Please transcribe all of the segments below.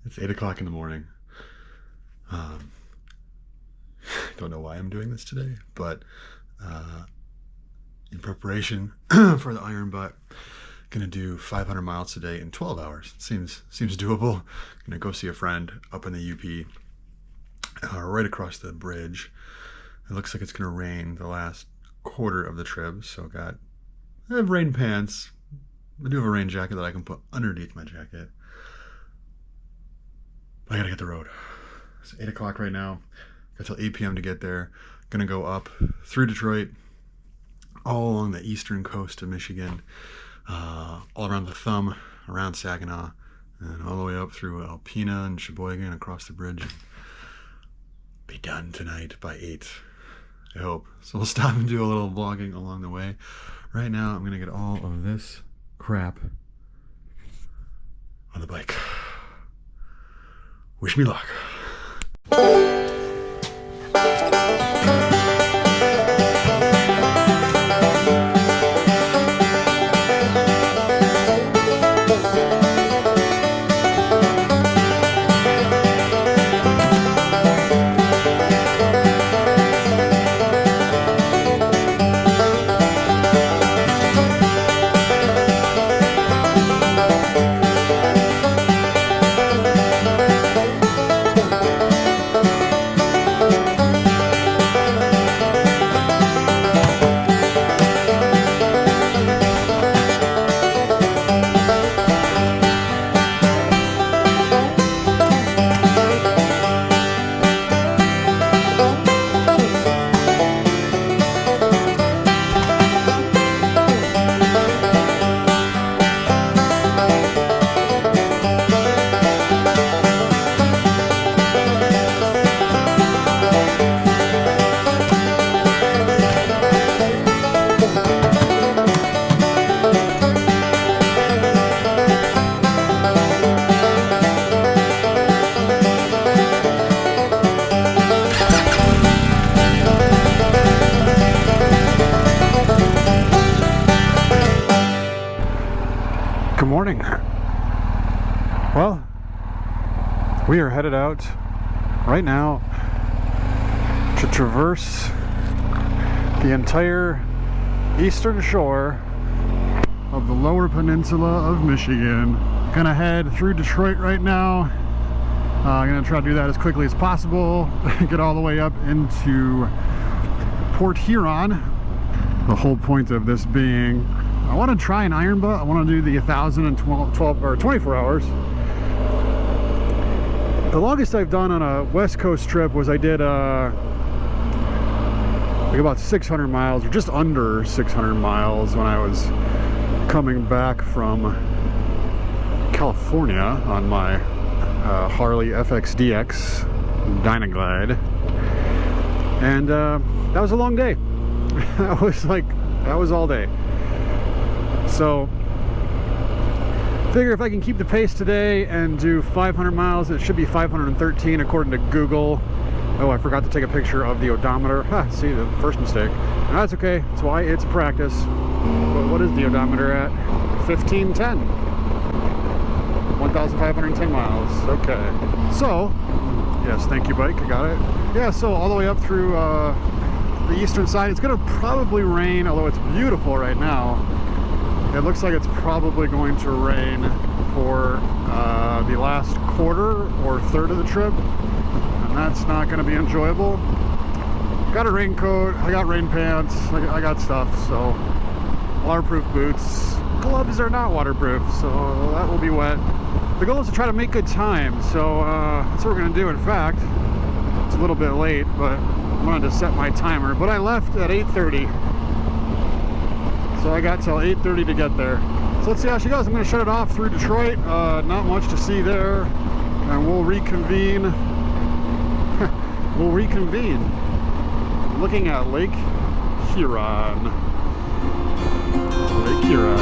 It's 8 o'clock in the morning. Um, don't know why I'm doing this today, but in preparation for the Iron Butt, gonna do 500 miles today in 12 hours. Seems doable. Gonna go see a friend up in the UP, right across the bridge. It looks like it's gonna rain the last quarter of the trip, so I have rain pants. I do have a rain jacket that I can put underneath my jacket. But I gotta hit the road. It's 8 o'clock right now. Got till 8 p.m. to get there. Gonna go up through Detroit, all along the eastern coast of Michigan, all around the Thumb, around Saginaw, and all the way up through Alpena and Sheboygan across the bridge. Be done tonight by 8, I hope. So we'll stop and do a little vlogging along the way. Right now, I'm gonna get all of this crap on the bike. Wish me luck. Good morning. Well, we are headed out right now to traverse the entire eastern shore of the lower peninsula of Michigan. Gonna head through Detroit right now. Gonna try to do that as quickly as possible. Get all the way up into Port Huron. The whole point of this being, I want to try an Iron Butt. I want to do the 1,012 or 24 hours. The longest I've done on a West Coast trip was I did like about 600 miles, or just under 600 miles, when I was coming back from California on my Harley FXDX Dynaglide, and that was a long day. That was all day. So figure if I can keep the pace today and do 500 miles, it should be 513 according to Google. Oh, I forgot to take a picture of the odometer. See, the first mistake. No, that's okay. That's why it's practice. But what is the odometer at? 1510. 1,510 miles. Okay. So, yes, thank you, bike. I got it. Yeah, so all the way up through the eastern side. It's going to probably rain, although it's beautiful right now. It looks like it's probably going to rain for the last quarter or third of the trip, and that's not going to be enjoyable. Got a raincoat, I got rain pants, I got stuff, so waterproof boots. Gloves are not waterproof, so that will be wet. The goal is to try to make good time, so that's what we're going to do. In fact, it's a little bit late, but I wanted to set my timer, but I left at 8:30. So I got till 8:30 to get there. So let's see how she goes. I'm going to shut it off through Detroit. Not much to see there. And we'll reconvene. We'll reconvene. Looking at Lake Huron. Lake Huron.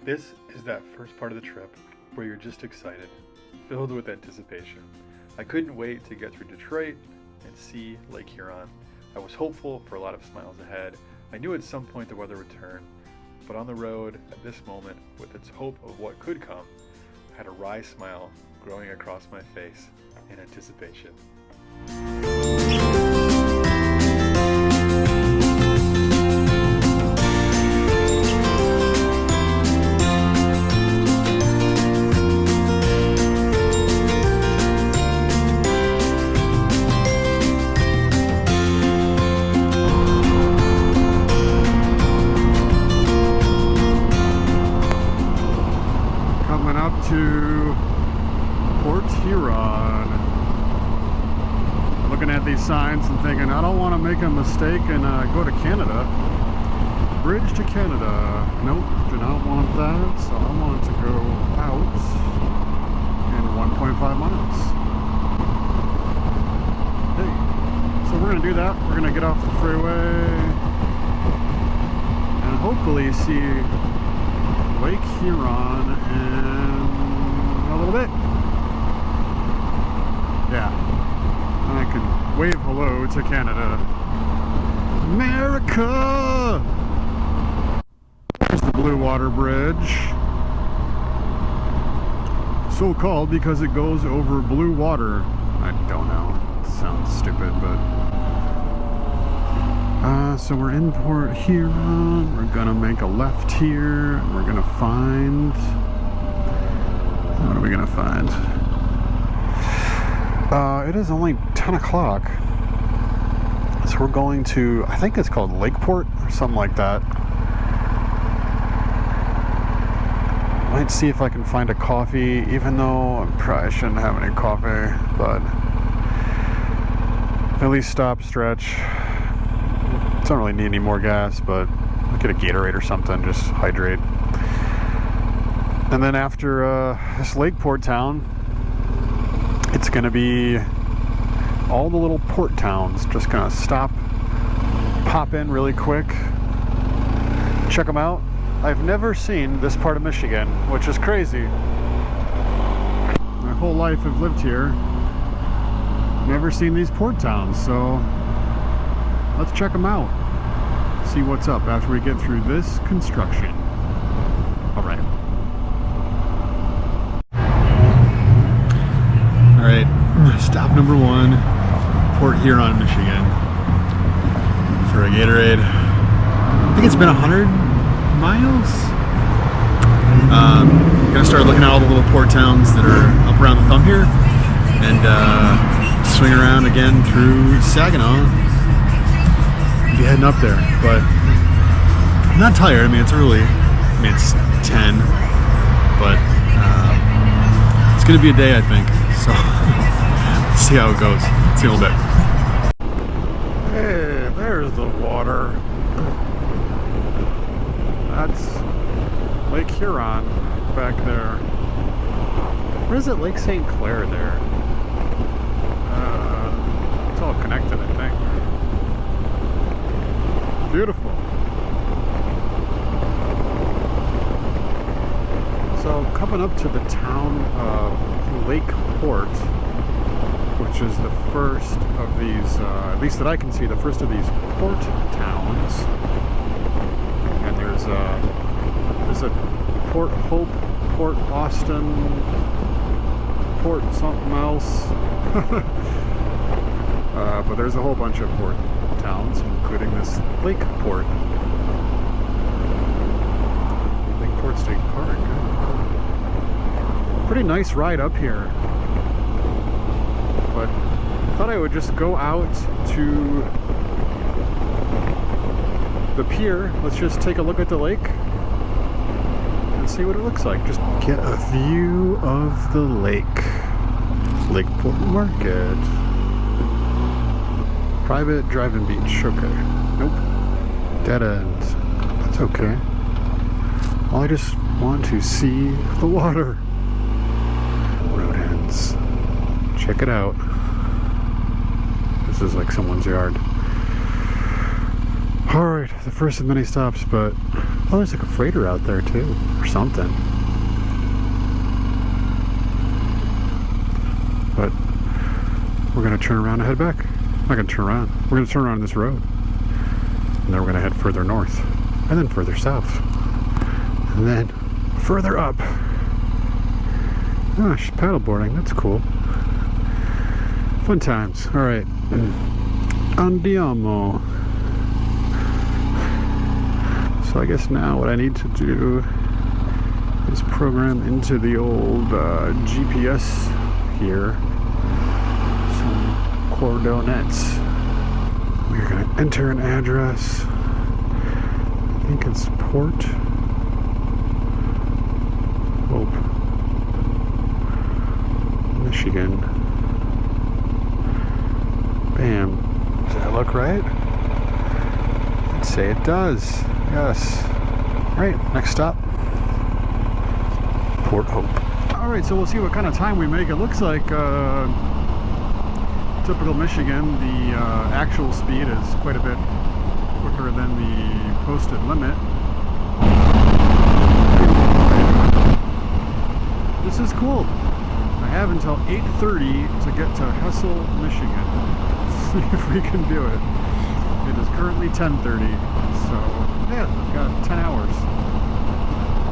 This is that first part of the trip where you're just excited, filled with anticipation. I couldn't wait to get through Detroit and see Lake Huron. I was hopeful for a lot of smiles ahead. I knew at some point the weather would turn, But on the road, at this moment, with its hope of what could come, I had a wry smile growing across my face in anticipation. To Port Huron. Looking at these signs and thinking, I don't want to make a mistake and go to Canada. Bridge to Canada. Nope, do not want that. So I want to go out in 1.5 miles. Hey, so we're going to do that. We're going to get off the freeway and hopefully see Lake Huron in a little bit. Yeah. And I can wave hello to Canada. America! There's the Blue Water Bridge. So called because it goes over blue water. I don't know. It sounds stupid, but... so we're in Port Huron. We're gonna make a left here. And we're gonna find... What are we gonna find? It is only 10 o'clock. So we're going to, I think it's called Lakeport or something like that. Might see if I can find a coffee, even though I probably shouldn't have any coffee, but at least stop, stretch. Don't really need any more gas, but I'll get a Gatorade or something, just hydrate. And then after this Lakeport town, it's going to be all the little port towns. Just going to stop, pop in really quick, check them out. I've never seen this part of Michigan, which is crazy. My whole life I've lived here, never seen these port towns, so let's check them out. See what's up after we get through this construction. All right. All right, stop number 1, Port Huron, Michigan, for a Gatorade. I think it's been 100 miles. Gonna start looking at all the little port towns that are up around the thumb here, and swing around again through Saginaw. Be heading up there, but I'm not tired. I mean, it's early. I mean, it's 10, but it's gonna be a day, I think. So let's see how it goes. See you in a little bit. Hey, there's the water. That's Lake Huron back there. Or is it Lake St. Clair there? It's all connected, I think. Beautiful. So coming up to the town of Lakeport, which is the first of these, at least that I can see, the first of these port towns. And there's a Port Hope, Port Austin, Port something else. But there's a whole bunch of port towns, including this Lakeport. Lakeport State Park. Pretty nice ride up here. But I thought I would just go out to the pier. Let's just take a look at the lake and see what it looks like. Just get a view of the lake. Lakeport Market. Private drive-in beach. Okay. Nope. Dead end. That's okay. Well, I just want to see the water. Road ends. Check it out. This is like someone's yard. Alright, the first of many stops, but oh, there's like a freighter out there too, or something. But we're gonna turn around and head back. I'm not gonna turn around. We're gonna turn around this road. And then we're gonna head further north. And then further south. And then further up. Oh, she's paddleboarding. That's cool. Fun times. All right. Andiamo. So I guess now what I need to do is program into the old GPS here some coordinates. We're going to enter an address. I think it's Port Hope, Michigan. Bam. Does that look right? I'd say it does. Yes. Right, next stop. Port Hope. Alright, so we'll see what kind of time we make. It looks like typical Michigan, the actual speed is quite a bit quicker than the posted limit. This is cool. I have until 8:30 to get to Hessel, Michigan. See if we can do it. It is currently 10:30, so yeah, we've got 10 hours.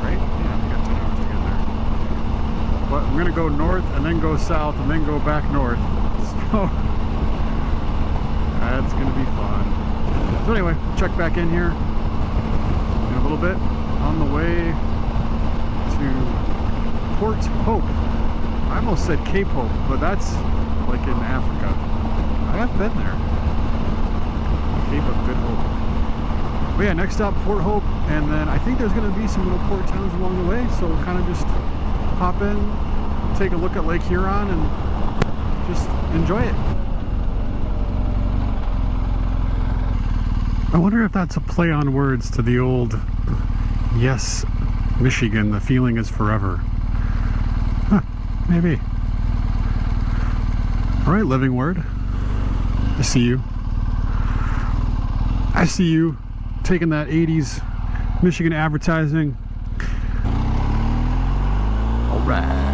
Right? Yeah, we got 10 hours to get there. But I'm gonna go north and then go south and then go back north. So that's gonna be fun. So anyway, check back in here in a little bit on the way to Port Hope. I almost said Cape Hope, but that's like in Africa. I have been there. Cape of Good Hope. But yeah, next stop Port Hope, and then I think there's going to be some little port towns along the way, so we'll kind of just hop in, take a look at Lake Huron, and just enjoy it. I wonder if that's a play on words to the old "Yes, Michigan, the feeling is forever." Huh, maybe. All right, living word. I see you. I see you taking that 80s Michigan advertising. All right.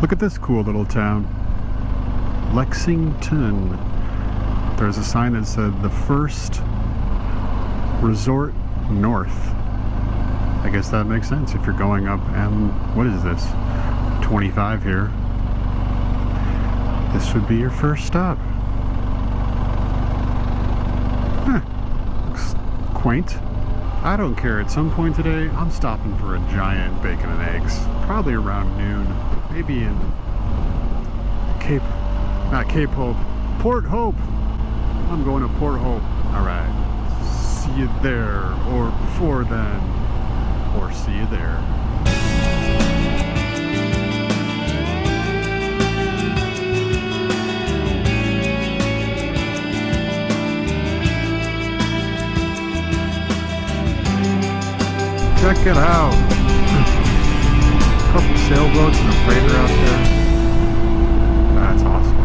Look at this cool little town. Lexington. There's a sign that said the first resort north. I guess that makes sense if you're going up. And what is this? 25 here. This would be your first stop. Huh. Looks quaint. I don't care. At some point today, I'm stopping for a giant bacon and eggs. Probably around noon. Maybe in not Cape Hope, Port Hope. I'm going to Port Hope. All right. See you there, or before then, or see you there. Check it out. A couple sailboats and a freighter out there. That's awesome.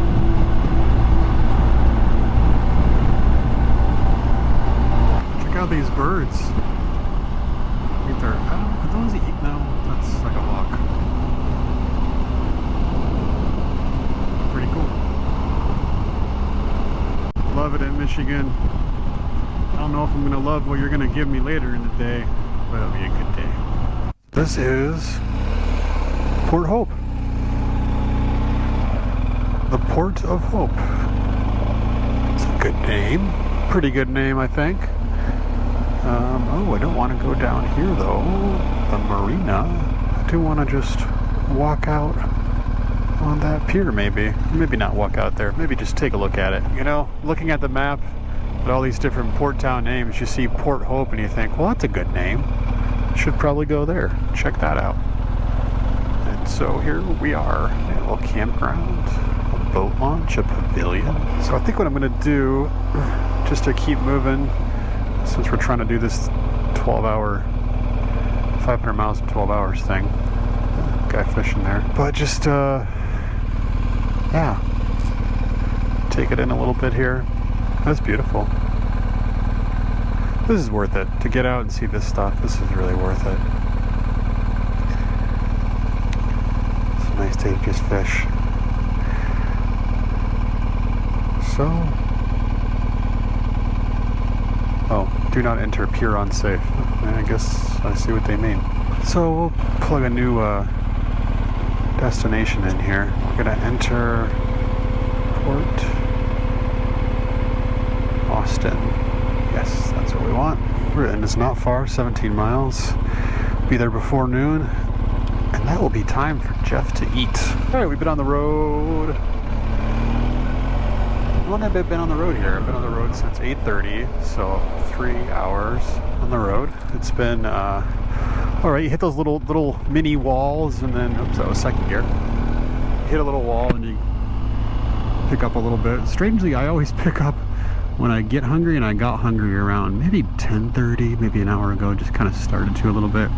Check out these birds. I think they're, are those eat? No, that's like a hawk. Pretty cool. Love it in Michigan. I don't know if I'm going to love what you're going to give me later in the day, but it'll be a good day. This is Port Hope. The Port of Hope. It's a good name. Pretty good name, I think. Oh, I don't want to go down here though. The marina. I do want to just walk out on that pier maybe. Maybe not walk out there. Maybe just take a look at it. You know, looking at the map at all these different port town names, you see Port Hope and you think, well, that's a good name. Should probably go there. Check that out. And so here we are. A little campground, a boat launch, a pavilion. So I think what I'm going to do, just to keep moving, since we're trying to do this 12-hour, 500 miles in 12 hours thing. Guy fishing there. But just, yeah. Take it in a little bit here. That's beautiful. This is worth it. To get out and see this stuff, this is really worth it. It's a nice day to just fish. so. Oh, do not enter Huron safe. I guess I see what they mean. So we'll plug a new destination in here. We're gonna enter Port Austin. Yes, that's what we want. And it's not far, 17 miles. Be there before noon. And that will be time for Jeff to eat. All right, we've been on the road. How long have I been on the road here? I've been on the road since 8:30, so 3 hours on the road. It's been, all right, you hit those little mini walls and then, oops, that was second gear. You hit a little wall and you pick up a little bit. Strangely, I always pick up when I get hungry, and I got hungry around maybe 10:30, maybe an hour ago, just kind of started to a little bit.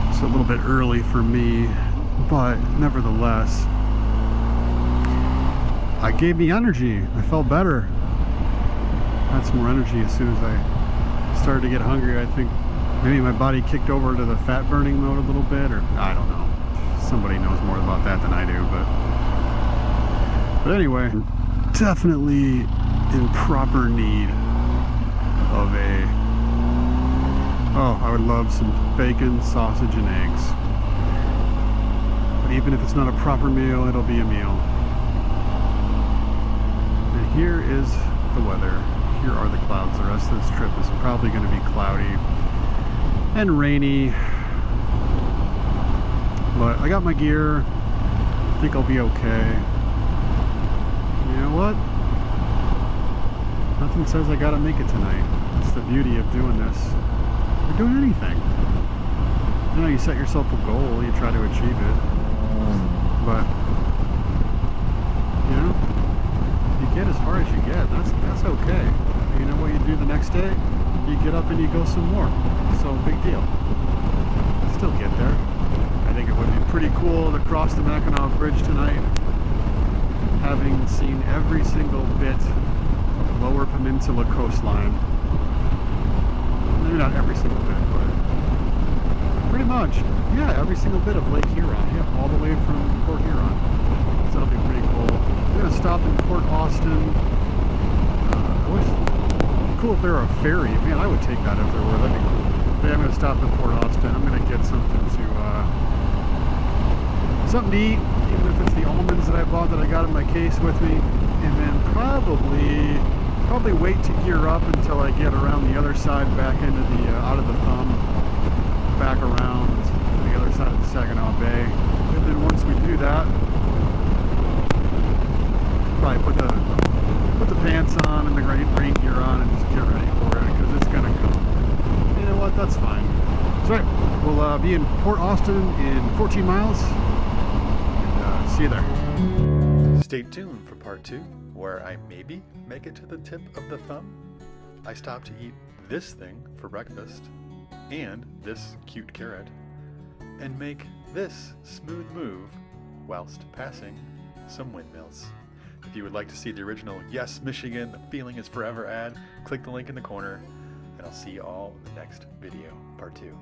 It's a little bit early for me, but nevertheless, it gave me energy. I felt better. Had some more energy as soon as I started to get hungry. I think maybe my body kicked over to the fat burning mode a little bit, or I don't know. Somebody knows more about that than I do, but anyway, definitely in proper need of I would love some bacon, sausage, and eggs. But even if it's not a proper meal, it'll be a meal. And here is the weather. Here are the clouds. The rest of this trip is probably going to be cloudy and rainy. But I got my gear. I think I'll be okay. You know what? Nothing says I gotta make it tonight. That's the beauty of doing this. Or doing anything. You know, you set yourself a goal, you try to achieve it. But, you know, you get as far as you get. That's okay. You know what you do the next day? You get up and you go some more. So, big deal. Still get there. I think it would be pretty cool to cross the Mackinac Bridge tonight, having seen every single bit of Lower Peninsula coastline. Maybe not every single bit, but pretty much. Yeah, every single bit of Lake Huron. Yeah, all the way from Port Huron. So that'll be pretty cool. We're gonna stop in Port Austin. I wish it'd be cool if there were a ferry. Man, I would take that if there were. That'd be cool. But yeah, I'm gonna stop in Port Austin. I'm gonna get something to eat, even if it's the almonds that I bought that I got in my case with me, and then probably wait to gear up until I get around the other side back into the out of the Thumb, back around to the other side of the Saginaw Bay, and then once we do that, probably put the pants on and the rain gear on and just get ready for it, because it's gonna come. You know what? That's fine. That's right. We'll be in Port Austin in 14 miles. See you there. Stay tuned for part 2, where I maybe make it to the tip of the thumb. I stopped to eat this thing for breakfast, and this cute carrot, and make this smooth move whilst passing some windmills. If you would like to see the original Yes Michigan, the Feeling is Forever ad, click the link in the corner, and I'll see you all in the next video, part 2.